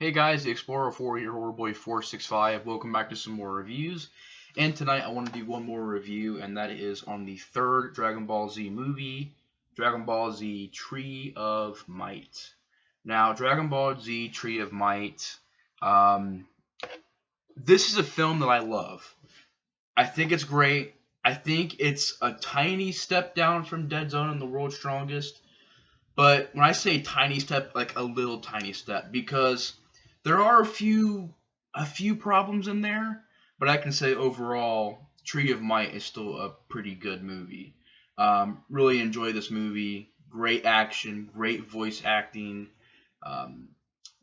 Hey guys, the Explorer 4 here, Horrorboy 465. Welcome back to some more reviews. And tonight I want to do one more review, and that is on the third Dragon Ball Z movie, Dragon Ball Z Tree of Might. Now, Dragon Ball Z Tree of Might, um, this is a film that I love. I think it's great. I think it's a tiny step down from Dead Zone and the World's Strongest. But when I say tiny step, like a little tiny step, because there are a few problems in there, but I can say overall, Tree of Might is still a pretty good movie. Really enjoy this movie. Great action, great voice acting, um,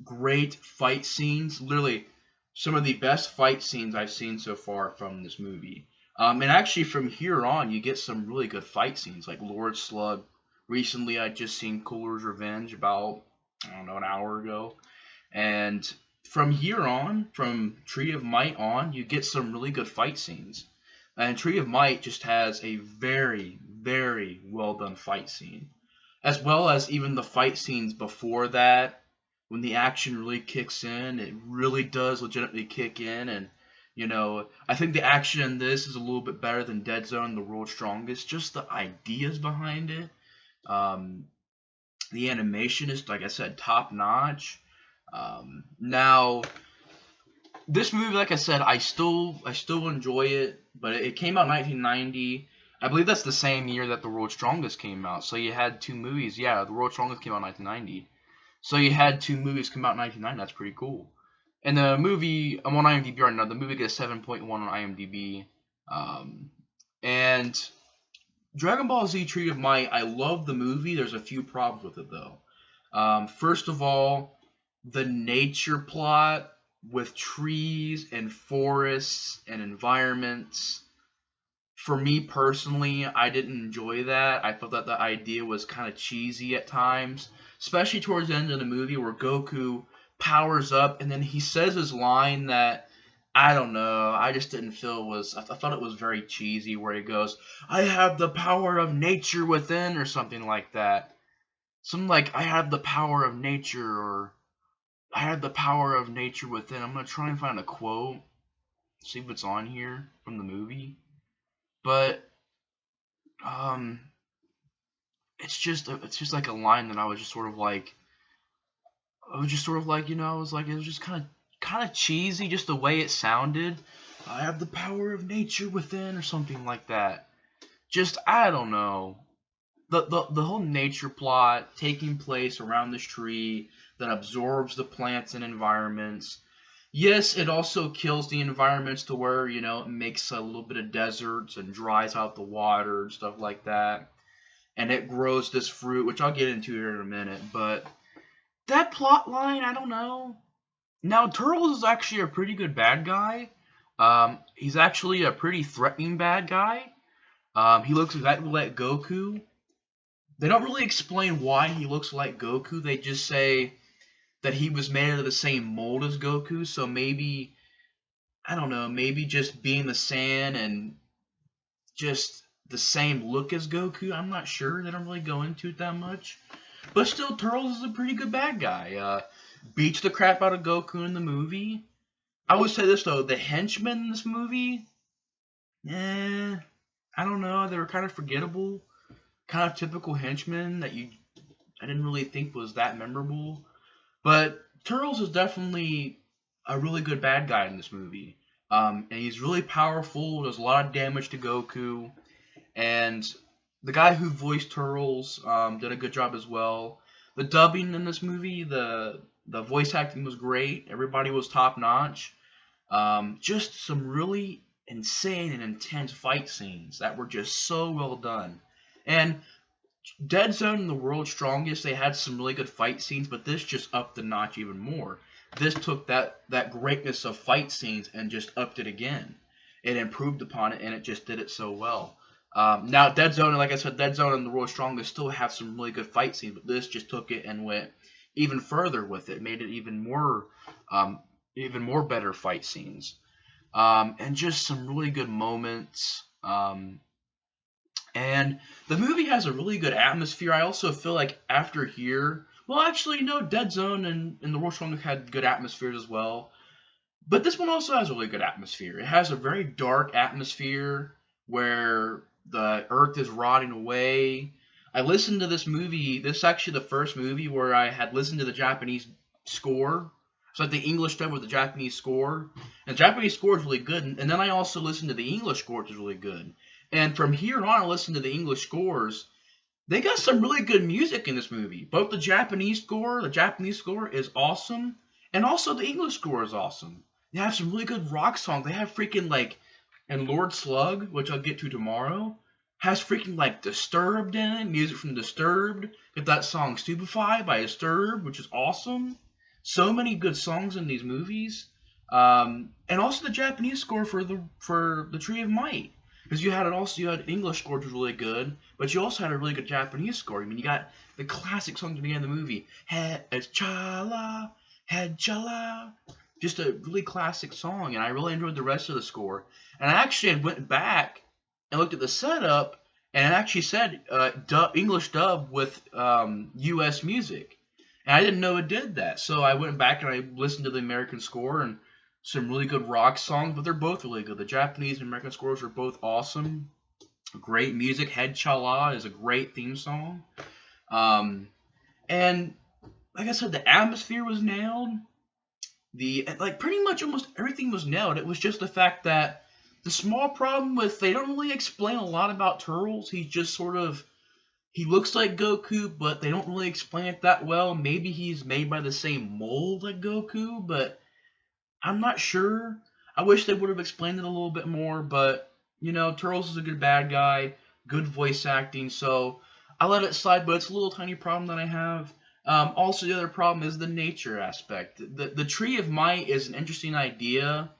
great fight scenes. Literally, some of the best fight scenes I've seen so far from this movie. And actually, from here on, you get some really good fight scenes, like Lord Slug. Recently, I just seen Cooler's Revenge about, I don't know, an hour ago. And from here on, from Tree of Might on, you get some really good fight scenes. And Tree of Might just has a very, very well done fight scene. As well as even the fight scenes before that, when the action really kicks in, it really does legitimately kick in. And, I think the action in this is a little bit better than Dead Zone, the World's Strongest. Just the ideas behind it. Um, the animation is, like I said, top notch. Now, this movie, like I said, I still enjoy it, but it came out in 1990. I believe that's the same year that The World's Strongest came out. So you had two movies. Yeah, The World's Strongest came out in 1990. So you had two movies come out in 1990. That's pretty cool. And the movie, I'm on IMDb right now. The movie gets 7.1 on IMDb. And Dragon Ball Z Tree of Might, I love the movie. There's a few problems with it though. First of all, the nature plot with trees and forests and environments. For me personally, I didn't enjoy that. I thought that the idea was kind of cheesy at times, especially towards the end of the movie where Goku powers up and then he says his line that I don't know. I just didn't feel was. I thought it was very cheesy where he goes, "I have the power of nature within," or something like that. Something like, "I have the power of nature," or "I have the power of nature within." I'm gonna try and find a quote, see if it's on here from the movie. But um, it's just like a line that I was just sort of like, I was just sort of like, I was like, it was just kind of cheesy, just the way it sounded. I have the power of nature within, or something like that. Just I don't know. The whole nature plot taking place around this tree that absorbs the plants and environments. Yes, it also kills the environments to where, it makes a little bit of deserts and dries out the water and stuff like that. And it grows this fruit, which I'll get into here in a minute. But that plot line, I don't know. Now, Turtles is actually a pretty good bad guy. He's actually a pretty threatening bad guy. He looks exactly like Goku. They don't really explain why he looks like Goku. They just say that he was made out of the same mold as Goku. So maybe, I don't know, maybe just being the sand and just the same look as Goku. I'm not sure. They don't really go into it that much. But still, Turtles is a pretty good bad guy. Beats the crap out of Goku in the movie. I would say this though, the henchmen in this movie, I don't know. They were kind of forgettable, kind of typical henchmen that I didn't really think was that memorable. But Turtles is definitely a really good bad guy in this movie. And he's really powerful. Does a lot of damage to Goku, and the guy who voiced Turtles did a good job as well. The dubbing in this movie, the voice acting was great. Everybody was top notch. Just some really insane and intense fight scenes that were just so well done. And Dead Zone and the World's Strongest, they had some really good fight scenes, but this just upped the notch even more. This took that greatness of fight scenes and just upped it again. It improved upon it, and it just did it so well. Now, Dead Zone, like I said, Dead Zone and the World's Strongest still have some really good fight scenes, but this just took it and went even further with it, made it even more better fight scenes, and just some really good moments. And the movie has a really good atmosphere. I also feel like after here, Well, actually, no, Dead Zone and The World Strongest had good atmospheres as well. But this one also has a really good atmosphere. It has a very dark atmosphere where the earth is rotting away. I listened to this movie. This is actually the first movie where I had listened to the Japanese score. It's like the English dub with the Japanese score. And the Japanese score is really good. And then I also listened to the English score, which is really good. And from here on, I listened to the English scores. They got some really good music in this movie. Both the Japanese score is awesome, and also the English score is awesome. They have some really good rock songs. They have freaking like, and Lord Slug, which I'll get to tomorrow, has freaking like Disturbed in it, music from Disturbed. Get that song Stupefy by Disturbed, which is awesome. So many good songs in these movies. And also the Japanese score for the Tree of Might. Because you had English score, which was really good, but you also had a really good Japanese score. I mean, you got the classic song at the beginning of the movie, Chala, Chala, just a really classic song, and I really enjoyed the rest of the score. And I actually went back and looked at the setup, and it actually said English dub with U.S. music, and I didn't know it did that. So I went back and I listened to the American score and some really good rock songs, but they're both really good. The Japanese and American scores are both awesome. Great music. Head Chala is a great theme song. And like I said, the atmosphere was nailed. Pretty much almost everything was nailed. It was just the fact that the small problem with they don't really explain a lot about Turtles. He's just sort of he looks like Goku, but they don't really explain it that well. Maybe he's made by the same mold like Goku, but I'm not sure. I wish they would have explained it a little bit more, but Turtles is a good bad guy, good voice acting, so I let it slide. But it's a little tiny problem that I have. Also, the other problem is the nature aspect. The Tree of Might is an interesting idea,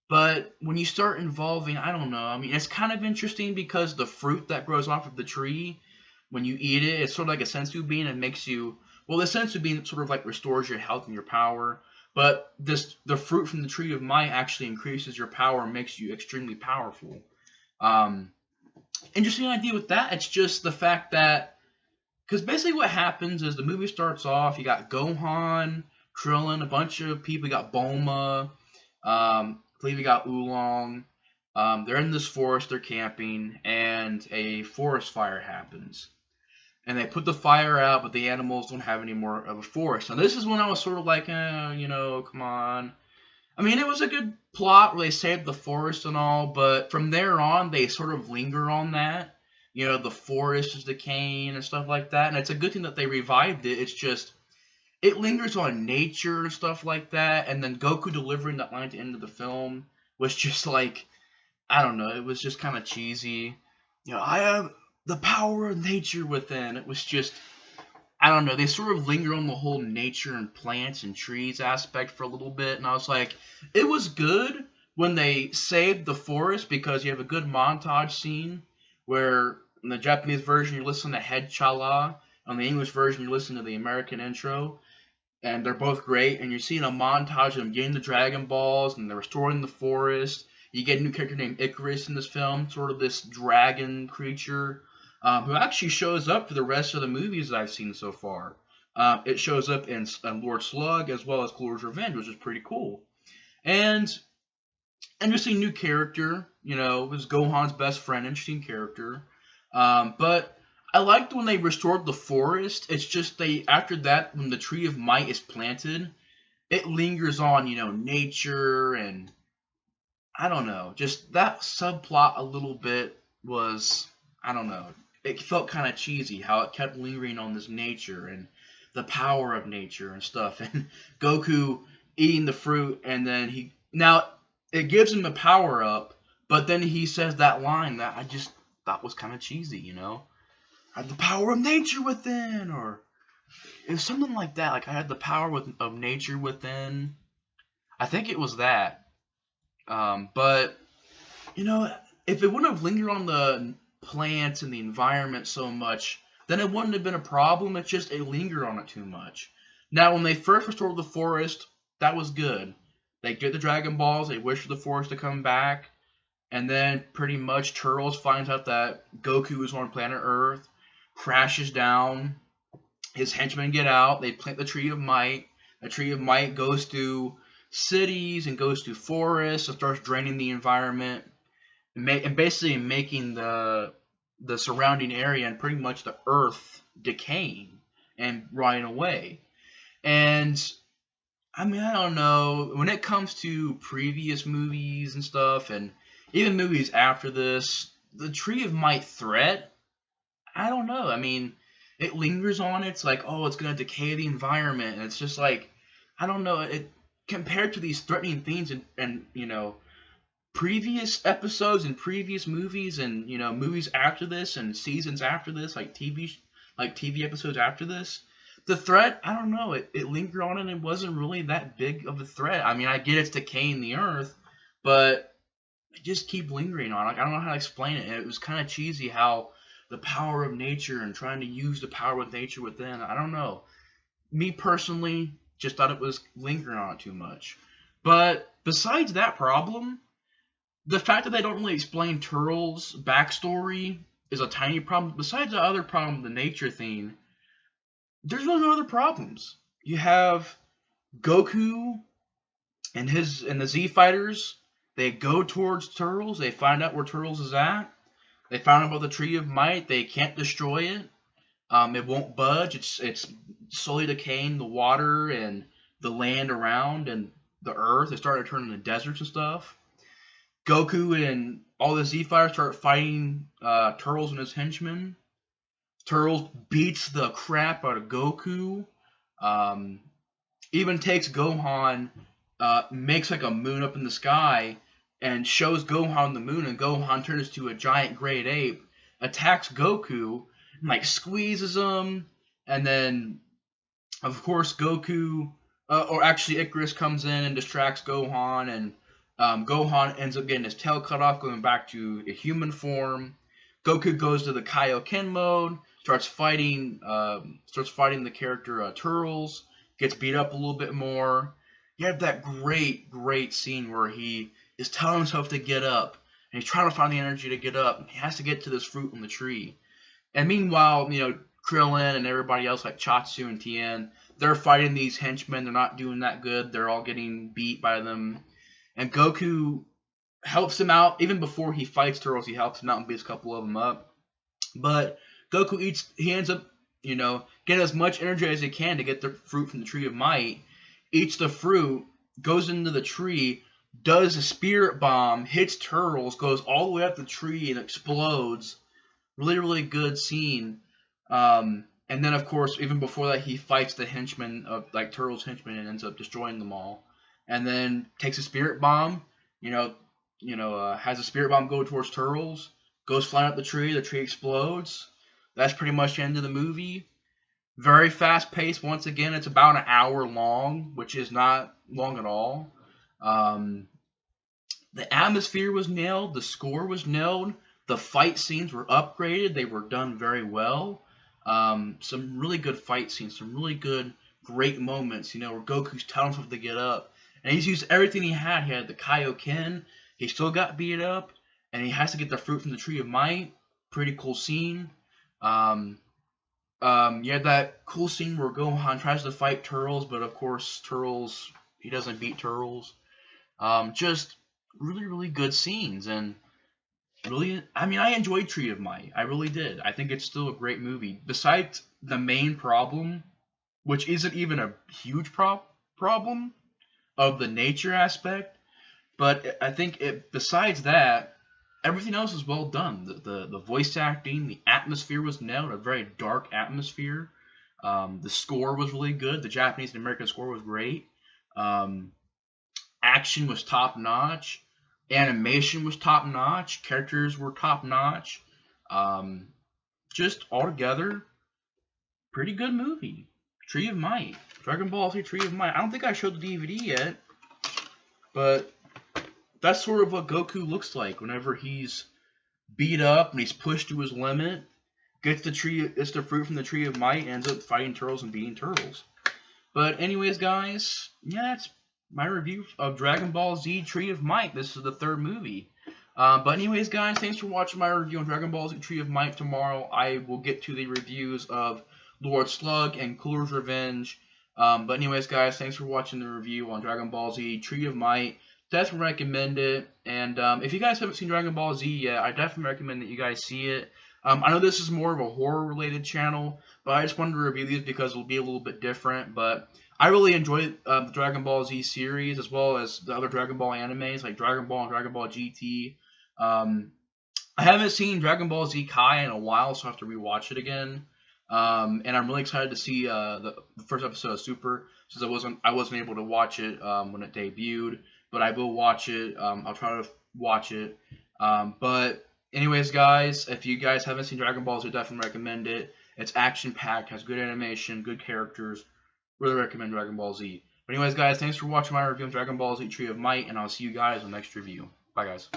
but when you start involving, I don't know. I mean, it's kind of interesting because the fruit that grows off of the tree, when you eat it, it's sort of like a senzu bean. It makes you the senzu bean sort of like restores your health and your power. But the fruit from the Tree of Might actually increases your power and makes you extremely powerful. Interesting idea with that. It's just the fact that because basically what happens is the movie starts off. You got Gohan, Krillin, a bunch of people. You got Bulma. I believe you got Oolong. They're in this forest. They're camping, and a forest fire happens. And they put the fire out, but the animals don't have any more of a forest. Now, this is when I was sort of like, come on. I mean, it was a good plot where they saved the forest and all, but from there on, they sort of linger on that. The forest is decaying and stuff like that. And it's a good thing that they revived it. It's just, it lingers on nature and stuff like that. And then Goku delivering that line at the end of the film was just like, I don't know, it was just kind of cheesy. I have the power of nature within. It was just, I don't know, they sort of linger on the whole nature and plants and trees aspect for a little bit, and I was like, it was good when they saved the forest because you have a good montage scene where in the Japanese version you listen to Head Chala, on the English version you listen to the American intro, and they're both great, and you're seeing a montage of them getting the Dragon Balls, and they're restoring the forest. You get a new character named Icarus in this film, sort of this dragon creature, who actually shows up for the rest of the movies that I've seen so far. It shows up in Lord Slug as well as Glorious Revenge, which is pretty cool. And interesting new character, it was Gohan's best friend, interesting character. But I liked when they restored the forest. It's just after that, when the Tree of Might is planted, it lingers on, nature and I don't know, just that subplot a little bit was, I don't know, it felt kind of cheesy how it kept lingering on this nature and the power of nature and stuff. And Goku eating the fruit, and then now it gives him the power up, but then he says that line that I just thought was kind of cheesy, I had the power of nature within, or it was something like that. Like I had the power of nature within. I think it was that. But if it wouldn't have lingered on the plants and the environment so much, then it wouldn't have been a problem. It's just it lingered on it too much. Now, when they first restored the forest, that was good. They get the Dragon Balls, they wish for the forest to come back, and then pretty much Turtles finds out that Goku is on planet Earth, crashes down, His henchmen get out. They plant the Tree of Might. The Tree of Might goes to cities and goes to forests and starts draining the environment and basically making the surrounding area and pretty much the earth decaying and rotting away. And I mean, I don't know. When it comes to previous movies and stuff, and even movies after this, the Tree of Might threat, I don't know. I mean, it lingers on. It's like, oh, it's gonna decay the environment, and it's just like, I don't know. It compared to these threatening things and previous episodes and previous movies and movies after this and seasons after this, like TV episodes after this, the threat, I don't know, it lingered on and it wasn't really that big of a threat. I mean, I get it's decaying the earth, but it just keep lingering on. Like, I don't know how to explain it. And it was kind of cheesy how the power of nature and trying to use the power of nature within. I don't know. Me personally, just thought it was lingering on it too much. But besides that problem, the fact that they don't really explain Turtle's backstory is a tiny problem. Besides the other problem, the nature thing, there's really no other problems. You have Goku and the Z Fighters. They go towards Turtles. They find out where Turtles is at. They found out about the Tree of Might. They can't destroy it. It won't budge. It's slowly decaying the water and the land around and the earth. It started turning into deserts and stuff. Goku and all the Z Fighters start fighting Turtles and his henchmen. Turtles beats the crap out of Goku. Even takes Gohan, makes like a moon up in the sky, and shows Gohan the moon, and Gohan turns to a giant great ape, attacks Goku, and like squeezes him, and then, of course, Goku, or actually Icarus comes in and distracts Gohan, and Gohan ends up getting his tail cut off, going back to a human form. Goku goes to the Kaioken mode, starts fighting the character Turtles, gets beat up a little bit more. You have that great scene where he is telling himself to get up, and he's trying to find the energy to get up. He has to get to this fruit on the tree. And meanwhile, Krillin and everybody else like Chatsu and Tien, they're fighting these henchmen. They're not doing that good. They're all getting beat by them. And Goku helps him out. Even before he fights Turtles, he helps him out and beats a couple of them up. But Goku ends up, getting as much energy as he can to get the fruit from the Tree of Might, eats the fruit, goes into the tree, does a spirit bomb, hits Turtles, goes all the way up the tree and explodes. Really, really good scene. And then, of course, even before that, he fights the henchmen of Turtles' henchmen and ends up destroying them all. And then takes a spirit bomb, has a spirit bomb go towards Turtles, goes flying up the tree explodes. That's pretty much the end of the movie. Very fast paced. Once again, it's about an hour long, which is not long at all. The atmosphere was nailed. The score was nailed. The fight scenes were upgraded. They were done very well. Some really good fight scenes. Some really good, great moments. Where Goku's telling himself to get up. And he's used everything he had. He had the Kaioken. He still got beat up. And he has to get the fruit from the Tree of Might. Pretty cool scene. You had that cool scene where Gohan tries to fight Turtles, but of course he doesn't beat Turtles. Just really, really good scenes, and really, I enjoyed Tree of Might. I really did. I think it's still a great movie. Besides the main problem, which isn't even a huge problem of the nature aspect, but I think besides that, everything else is well done. The voice acting, the atmosphere was nailed, a very dark atmosphere. The score was really good. The Japanese and American score was great. Action was top notch. Animation was top notch. Characters were top notch. Just altogether, pretty good movie. Tree of Might. Dragon Ball Z Tree of Might. I don't think I showed the DVD yet, but that's sort of what Goku looks like whenever he's beat up and he's pushed to his limit. Gets the fruit from the Tree of Might, ends up fighting Turtles and beating Turtles. But anyways, guys, that's my review of Dragon Ball Z Tree of Might. This is the third movie. But anyways, guys, thanks for watching my review on Dragon Ball Z Tree of Might. Tomorrow I will get to the reviews of Lord Slug, and Cooler's Revenge. But anyways, guys, thanks for watching the review on Dragon Ball Z Tree of Might. Definitely recommend it. And if you guys haven't seen Dragon Ball Z yet, I definitely recommend that you guys see it. I know this is more of a horror-related channel, but I just wanted to review these because it'll be a little bit different. But I really enjoy the Dragon Ball Z series, as well as the other Dragon Ball animes, like Dragon Ball and Dragon Ball GT. I haven't seen Dragon Ball Z Kai in a while, so I have to rewatch it again. And I'm really excited to see the first episode of Super, since I wasn't able to watch it when it debuted, but I will watch it. I'll try to watch it. But anyways, guys, if you guys haven't seen Dragon Ball Z, definitely recommend it. It's action packed, has good animation, good characters. Really recommend Dragon Ball Z. But anyways, guys, thanks for watching my review of Dragon Ball Z Tree of Might, and I'll see you guys in the next review. Bye, guys.